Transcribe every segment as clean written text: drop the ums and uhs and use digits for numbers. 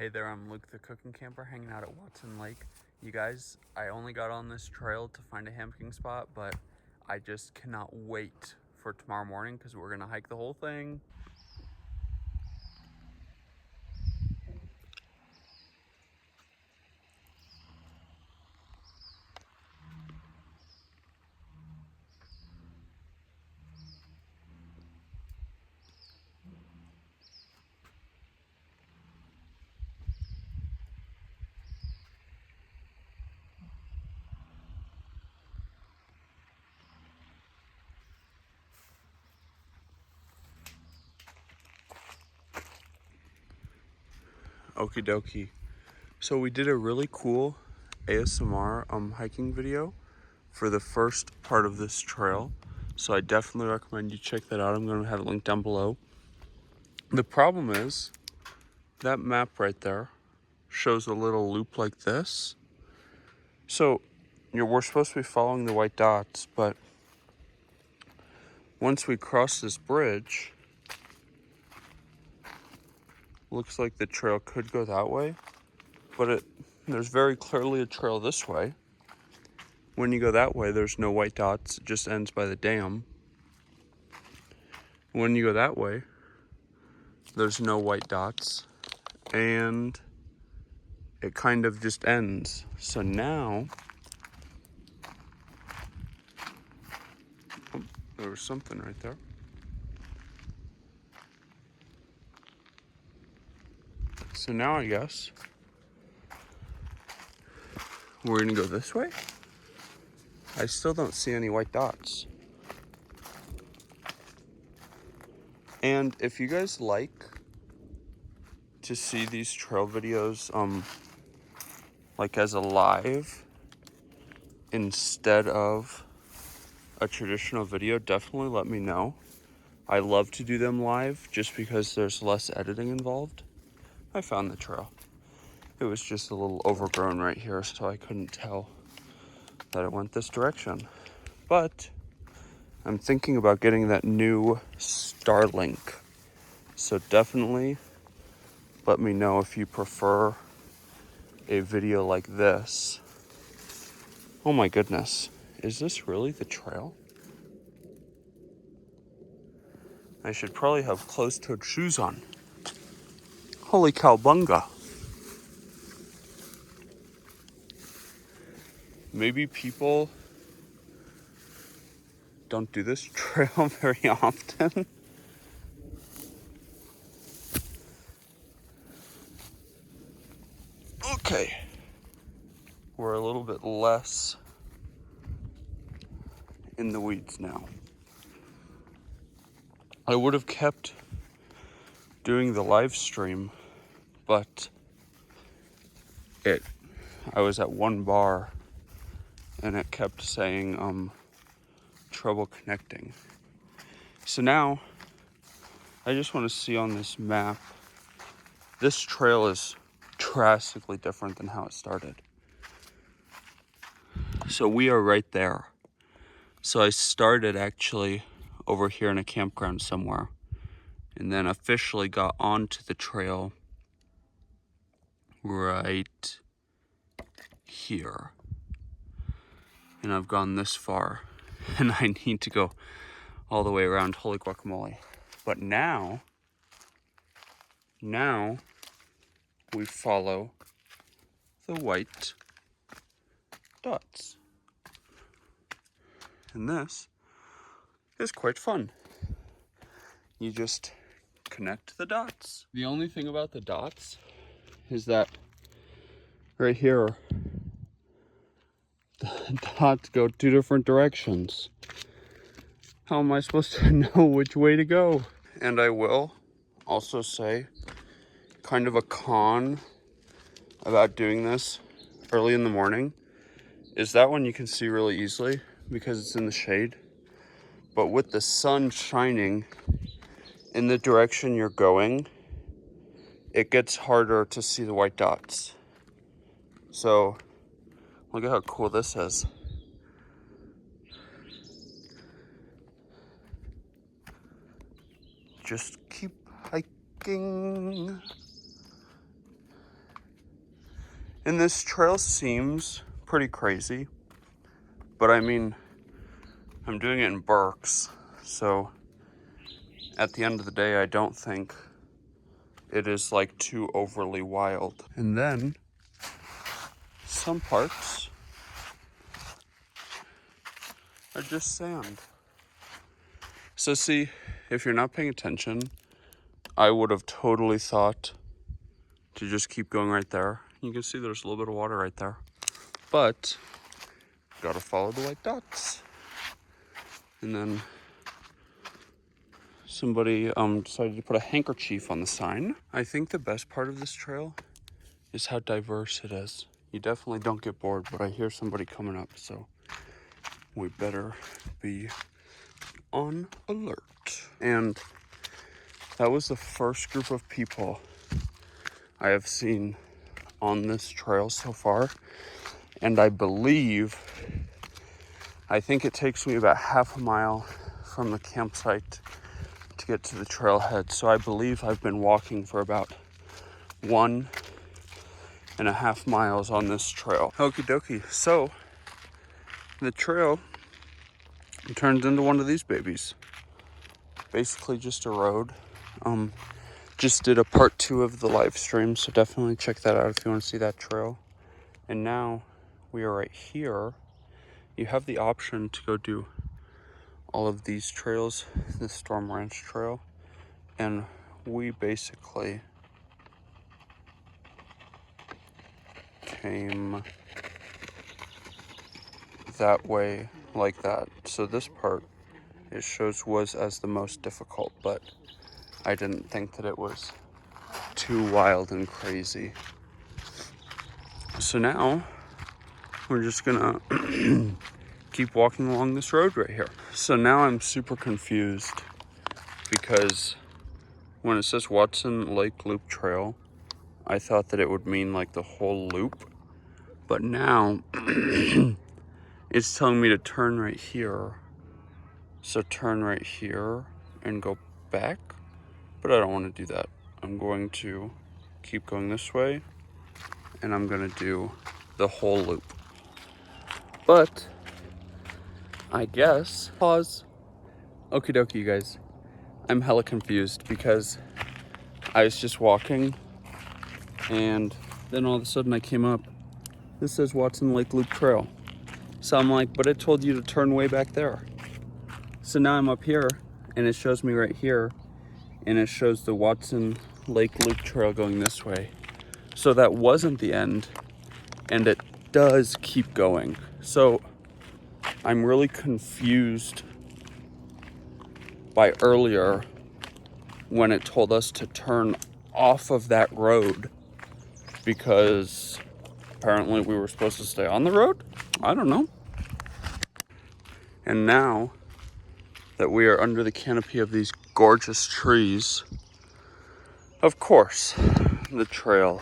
Hey there, I'm Luke the Cookin camper hanging out at Watson Lake. You guys, I only got on this trail to find a hammocking spot, but I just cannot wait for tomorrow morning because we're gonna hike the whole thing. Okie dokie. So we did a really cool ASMR hiking video for the first part of this trail. So I definitely recommend you check that out. I'm gonna have it linked down below. The problem is that map right there shows a little loop like this. So we're supposed to be following the white dots, but once we cross this bridge, looks like the trail could go that way, but there's very clearly a trail this way. When you go that way, there's no white dots. It just ends by the dam. When you go that way, there's no white dots, and it kind of just ends. So now, oh, there was something right there. So now I guess we're gonna go this way. I still don't see any white dots. And if you guys like to see these trail videos like as a live instead of a traditional video, definitely let me know. I love to do them live just because there's less editing involved. I found the trail. It was just a little overgrown right here, so I couldn't tell that it went this direction. But I'm thinking about getting that new Starlink. So definitely let me know if you prefer a video like this. Oh my goodness, is this really the trail? I should probably have closed-toed shoes on. Holy cowbunga. Maybe people don't do this trail very often. Okay, we're a little bit less in the weeds now. I would have kept doing the live stream, but I was at one bar and it kept saying trouble connecting. So now I just want to see on this map. This trail is drastically different than how it started. So we are right there. So I started actually over here in a campground somewhere, and then officially got onto the trail right here. And I've gone this far, and I need to go all the way around. Holy guacamole. But now we follow the white dots. And this is quite fun. You just connect the dots. The only thing about the dots is that right here, the dots go two different directions. How am I supposed to know which way to go? And I will also say, kind of a con about doing this early in the morning is that one you can see really easily because it's in the shade. But with the sun shining in the direction you're going, it gets harder to see the white dots. So look at how cool this is. Just keep hiking. And this trail seems pretty crazy, but I mean, I'm doing it in Berks, so at the end of the day, I don't think it is like too overly wild. And then some parts are just sand. So see, if you're not paying attention, I would have totally thought to just keep going right there. You can see there's a little bit of water right there, but gotta follow the white dots. And then somebody decided to put a handkerchief on the sign. I think the best part of this trail is how diverse it is. You definitely don't get bored, but I hear somebody coming up, so we better be on alert. And that was the first group of people I have seen on this trail so far. And I think it takes me about half a mile from the campsite to get to the trailhead. So I believe I've been walking for about 1.5 miles on this trail. Okie dokie. So the trail turns into one of these babies. Basically just a road. Just did a part 2 of the live stream, so definitely check that out if you want to see that trail. And now we are right here. You have the option to go do all of these trails, the Storm Ranch Trail, and we basically came that way like that. So this part, it shows, was as the most difficult, but I didn't think that it was too wild and crazy. So now we're just gonna keep walking along this road right here. So now I'm super confused because when it says Watson Lake Loop Trail, I thought that it would mean like the whole loop, but now it's telling me to turn right here. So turn right here and go back, but I don't want to do that. I'm going to keep going this way, and I'm gonna do the whole loop. But I guess, pause. Okie dokie, you guys. I'm hella confused because I was just walking and then all of a sudden I came up. This says Watson Lake Loop Trail. So I'm like, but it told you to turn way back there. So now I'm up here and it shows me right here and it shows the Watson Lake Loop Trail going this way. So that wasn't the end and it does keep going. So I'm really confused by earlier when it told us to turn off of that road because apparently we were supposed to stay on the road. I don't know. And now that we are under the canopy of these gorgeous trees, of course, the trail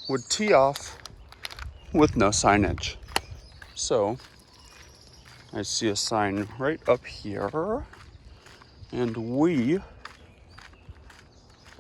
would tee off with no signage. So I see a sign right up here, and we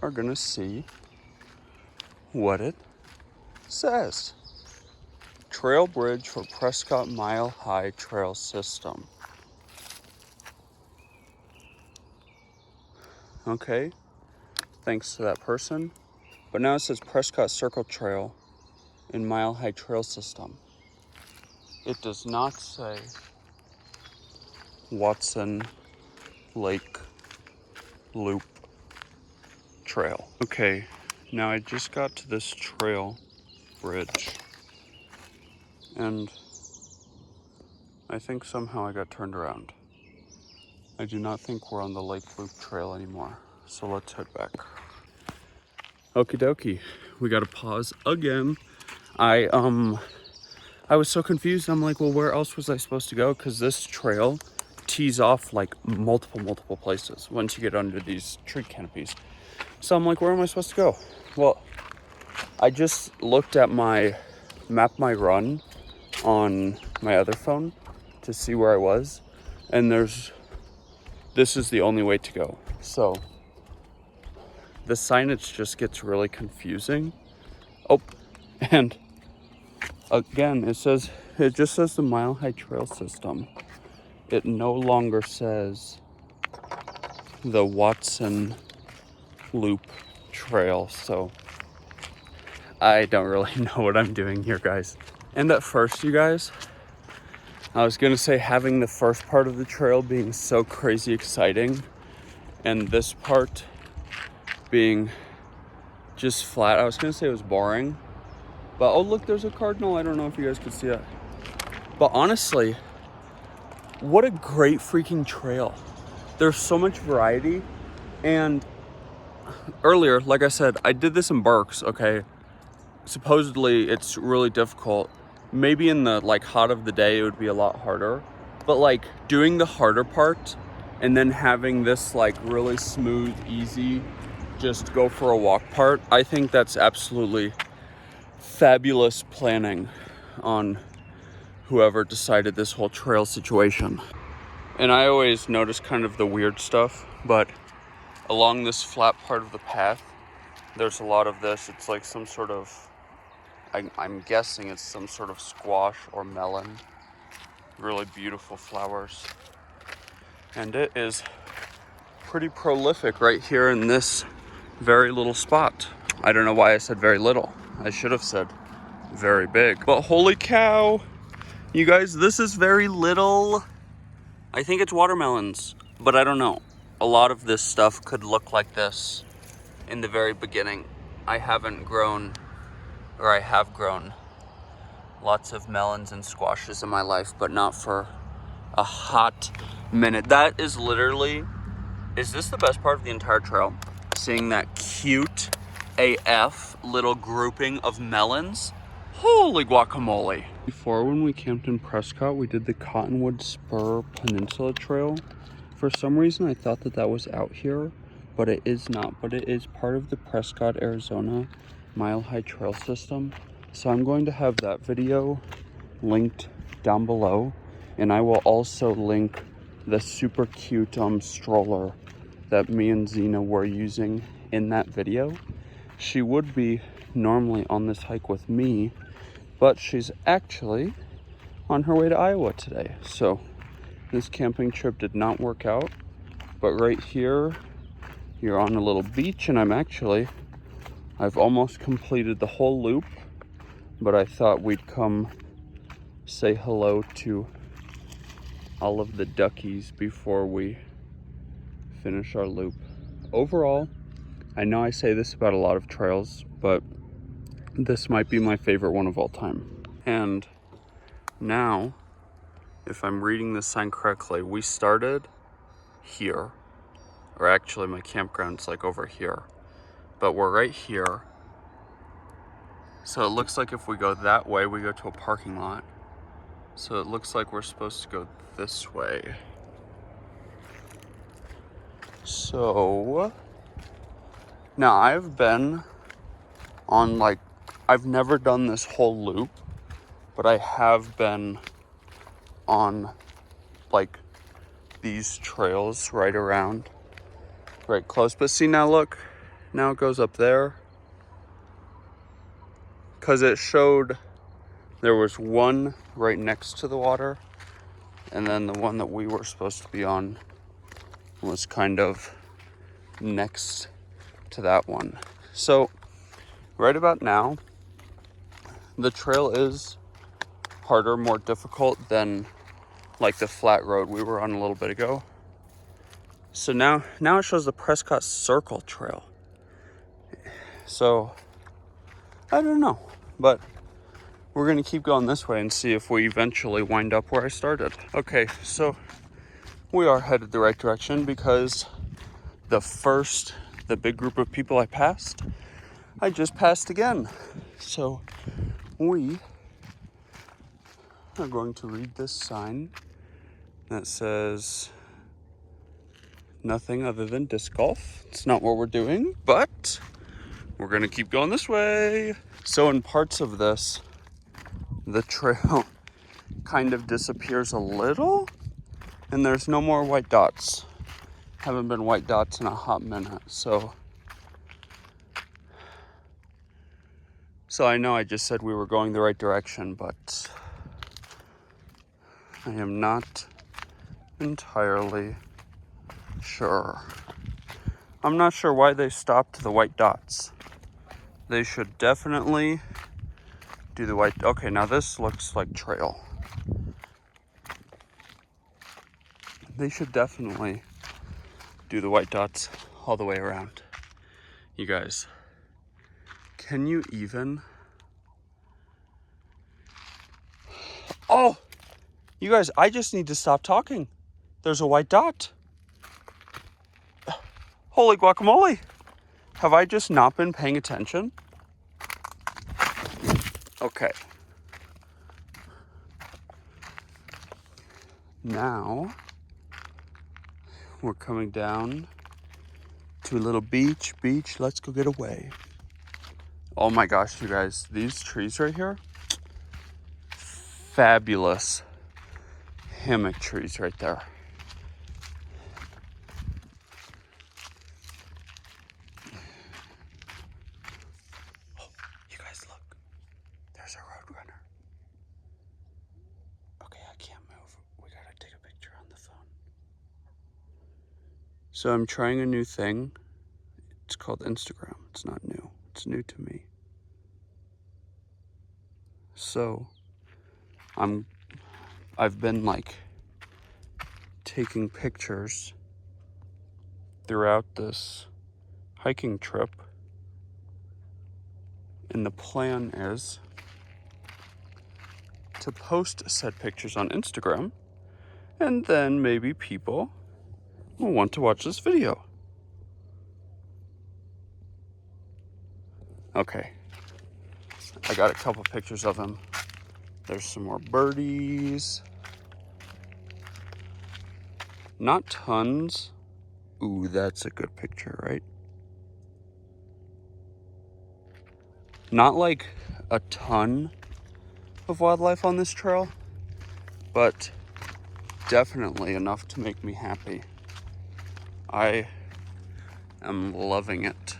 are gonna see what it says. Trail bridge for Prescott Mile High Trail System. Okay, thanks to that person. But now it says Prescott Circle Trail in Mile High Trail System. It does not say Watson Lake Loop Trail. Okay, now I just got to this trail bridge and I think somehow I got turned around. I do not think we're on the Lake Loop Trail anymore, so let's head back. Okie dokie, we gotta pause again. I was so confused. I'm like, well, where else was I supposed to go? Because this trail tees off like multiple places once you get under these tree canopies. So I'm like, where am I supposed to go? Well, I just looked at my Map My Run on my other phone to see where I was, and this is the only way to go. So the signage just gets really confusing. Oh, and Again, it just says the Mile High Trail System. It no longer says the Watson Loop Trail, so I don't really know what I'm doing here, guys. And at first, you guys, I was gonna say having the first part of the trail being so crazy exciting and this part being just flat. I was gonna say it was boring, but oh look, there's a cardinal. I don't know if you guys could see that. But honestly, what a great freaking trail. There's so much variety. And earlier, like I said, I did this in Berks, okay? Supposedly it's really difficult. Maybe in the like hot of the day it would be a lot harder, but like doing the harder part and then having this like really smooth, easy, just go for a walk part, I think that's absolutely fabulous planning on whoever decided this whole trail situation. And I always notice kind of the weird stuff, but along this flat part of the path, there's a lot of this. It's like some sort of, I'm guessing it's some sort of squash or melon. Really beautiful flowers. And it is pretty prolific right here in this very little spot. I don't know why I said very little. I should have said very big. But holy cow, you guys, this is very little. I think it's watermelons, but I don't know. A lot of this stuff could look like this in the very beginning. I have grown lots of melons and squashes in my life, but not for a hot minute. That is literally, is this the best part of the entire trail? Seeing that cute AF little grouping of melons. Holy guacamole. Before, when we camped in Prescott, we did the Cottonwood Spur Peninsula Trail. For some reason, I thought that was out here, but it is not. But it is part of the Prescott, Arizona Mile High Trail System. So I'm going to have that video linked down below, and I will also link the super cute stroller that me and Zena were using in that video. She would be normally on this hike with me, but she's actually on her way to Iowa today. So this camping trip did not work out, but right here, you're on a little beach, and I've almost completed the whole loop, but I thought we'd come say hello to all of the duckies before we finish our loop. Overall, I know I say this about a lot of trails, but this might be my favorite one of all time. And now, if I'm reading this sign correctly, we started here, or actually my campground's like over here, but we're right here. So it looks like if we go that way, we go to a parking lot. So it looks like we're supposed to go this way. So now I've been on I've never done this whole loop, but I have been on like these trails right close. But see, now look, now it goes up there. Because it showed there was one right next to the water, and then the one that we were supposed to be on was kind of next to that one. So right about now, the trail is harder, more difficult than like the flat road we were on a little bit ago. So now it shows the Prescott Circle Trail. So I don't know, but we're gonna keep going this way and see if we eventually wind up where I started. Okay, so we are headed the right direction, because the big group of people I just passed again. So we are going to read this sign that says nothing other than disc golf. It's not what we're doing, but we're gonna keep going this way. So in parts of this, the trail kind of disappears a little, and there's no more white dots. Haven't been white dots in a hot minute, so So I know I just said we were going the right direction, but I am not entirely sure. I'm not sure why they stopped the white dots. They should definitely do the white. Okay, now this looks like trail. They should definitely do the white dots all the way around. You guys, can you even? Oh, you guys, I just need to stop talking. There's a white dot. Holy guacamole. Have I just not been paying attention? Okay. Now, we're coming down to a little beach. Let's go get away. Oh my gosh, you guys, these trees right here, fabulous hammock trees right there. Oh, you guys look, there's a roadrunner. Okay, I can't move. We gotta take a picture on the phone. So I'm trying a new thing. It's called Instagram. It's not new. It's new to me. So I've been like taking pictures throughout this hiking trip. And the plan is to post said pictures on Instagram, and then maybe people will want to watch this video. Okay, I got a couple pictures of him. There's some more birdies. Not tons. Ooh, that's a good picture, right? Not like a ton of wildlife on this trail, but definitely enough to make me happy. I am loving it.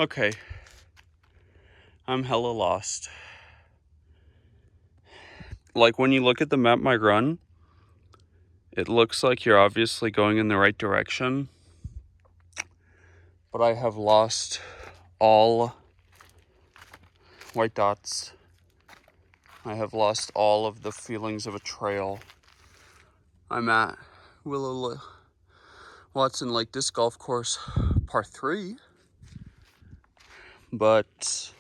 Okay, I'm hella lost. Like when you look at the map, my run, it looks like you're obviously going in the right direction, but I have lost all white dots. I have lost all of the feelings of a trail. I'm at Willow Watson Lake Disc Golf Course, par 3. But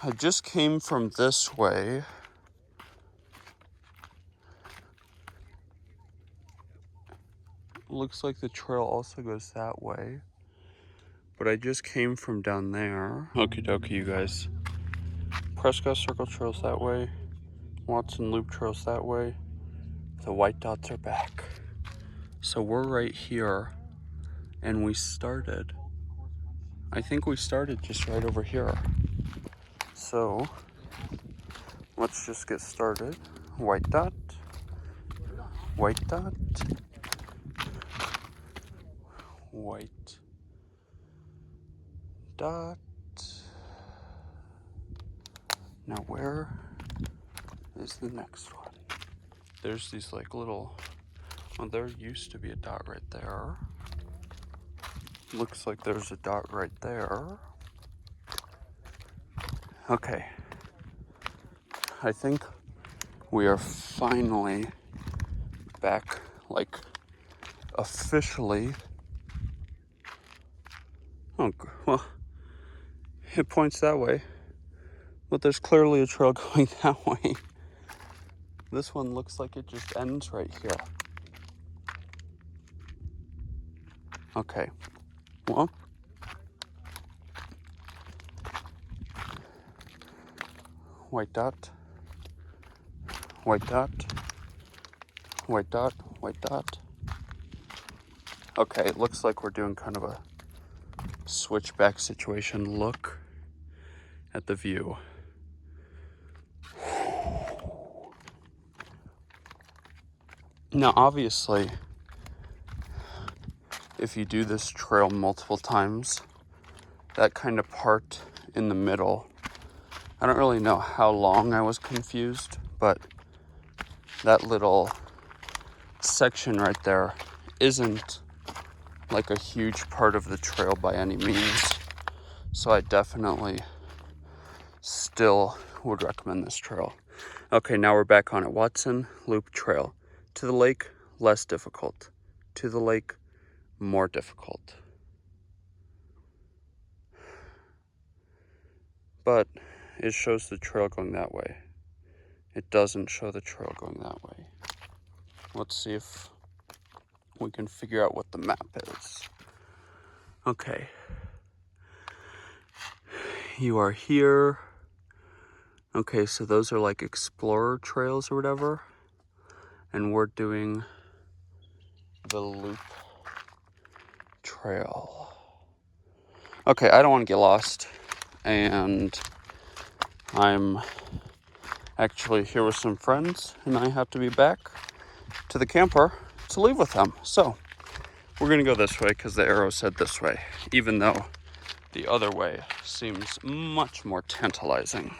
I just came from this way. Looks like the trail also goes that way. But I just came from down there. Okie dokie, you guys. Prescott Circle Trail's that way. Watson Loop Trail's that way. The white dots are back. So we're right here. And we started. I think we started just right over here. So let's just get started. White dot. White dot. White dot. Now where is the next one? There's these like little, well, there used to be a dot right there. Looks like there's a dot right there. Okay. I think we are finally back, like, officially. Oh, well, it points that way. But there's clearly a trail going that way. This one looks like it just ends right here. Okay. Well, white dot, white dot, white dot, white dot. Okay, it looks like we're doing kind of a switchback situation. Look at the view. Now, obviously, if you do this trail multiple times, that kind of part in the middle, I don't really know how long I was confused, but that little section right there isn't like a huge part of the trail by any means. So I definitely still would recommend this trail. Okay, now we're back on it. Watson Loop Trail. To the lake, less difficult. To the lake, more difficult. But it shows the trail going that way. It doesn't show the trail going that way. Let's see if we can figure out what the map is. Okay. You are here. Okay, so those are like explorer trails or whatever. And we're doing the loop trail. Okay, I don't want to get lost. And I'm actually here with some friends, and I have to be back to the camper to leave with them. So we're gonna go this way because the arrow said this way, even though the other way seems much more tantalizing.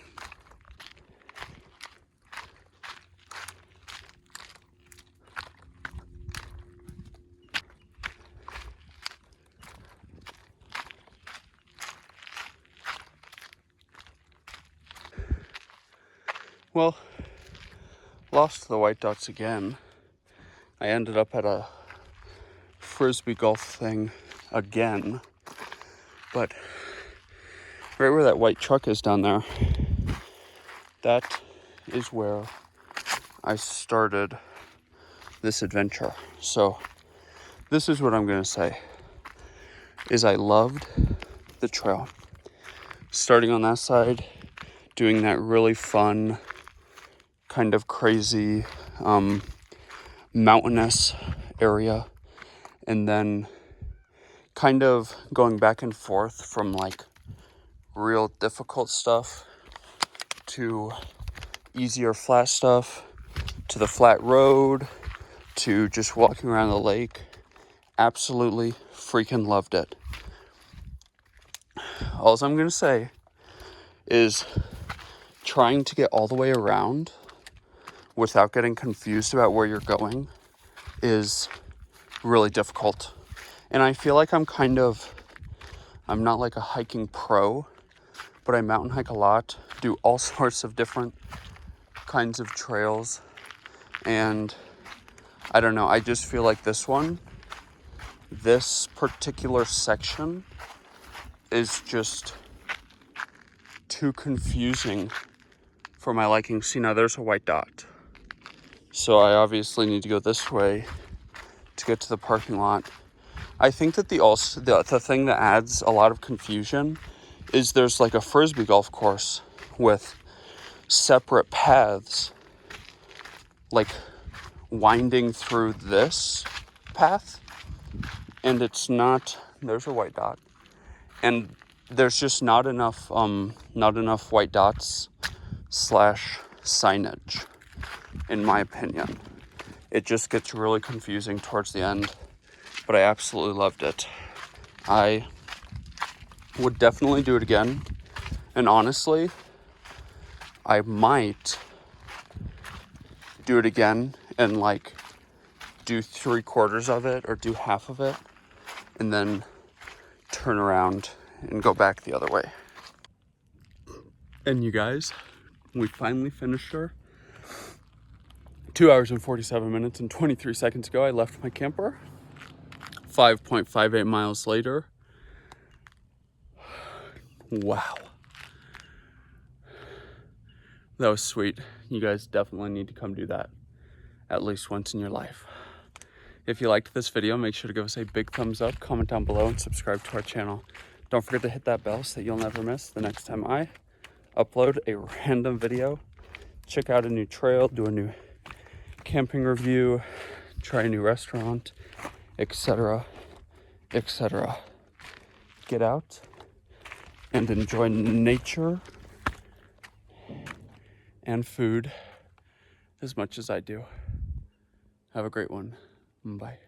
Well, lost the white dots again. I ended up at a frisbee golf thing again, but right where that white truck is down there, that is where I started this adventure. So this is what I'm gonna say, is I loved the trail. Starting on that side, doing that really fun, kind of crazy, mountainous area, and then kind of going back and forth from like real difficult stuff to easier flat stuff, to the flat road, to just walking around the lake. Absolutely freaking loved it. All I'm gonna say is trying to get all the way around without getting confused about where you're going is really difficult. And I feel like I'm not like a hiking pro, but I mountain hike a lot, do all sorts of different kinds of trails. And I don't know, I just feel like this particular section is just too confusing for my liking. See, now there's a white dot. So I obviously need to go this way to get to the parking lot. I think that the thing that adds a lot of confusion is there's like a frisbee golf course with separate paths, like winding through this path, and it's not, there's a white dot, and there's just not enough white dots / signage, in my opinion. It just gets really confusing towards the end, but I absolutely loved it. I would definitely do it again, and honestly, I might do it again and like do 3/4 of it or do half of it, and then turn around and go back the other way. And you guys, we finally finished her. 2 hours and 47 minutes and 23 seconds ago, I left my camper. 5.58 miles later. Wow. That was sweet. You guys definitely need to come do that at least once in your life. If you liked this video, make sure to give us a big thumbs up, comment down below, and subscribe to our channel. Don't forget to hit that bell so that you'll never miss the next time I upload a random video. Check out a new trail, do a new camping review, try a new restaurant, etc., etc. Get out and enjoy nature and food as much as I do. Have a great one. Bye.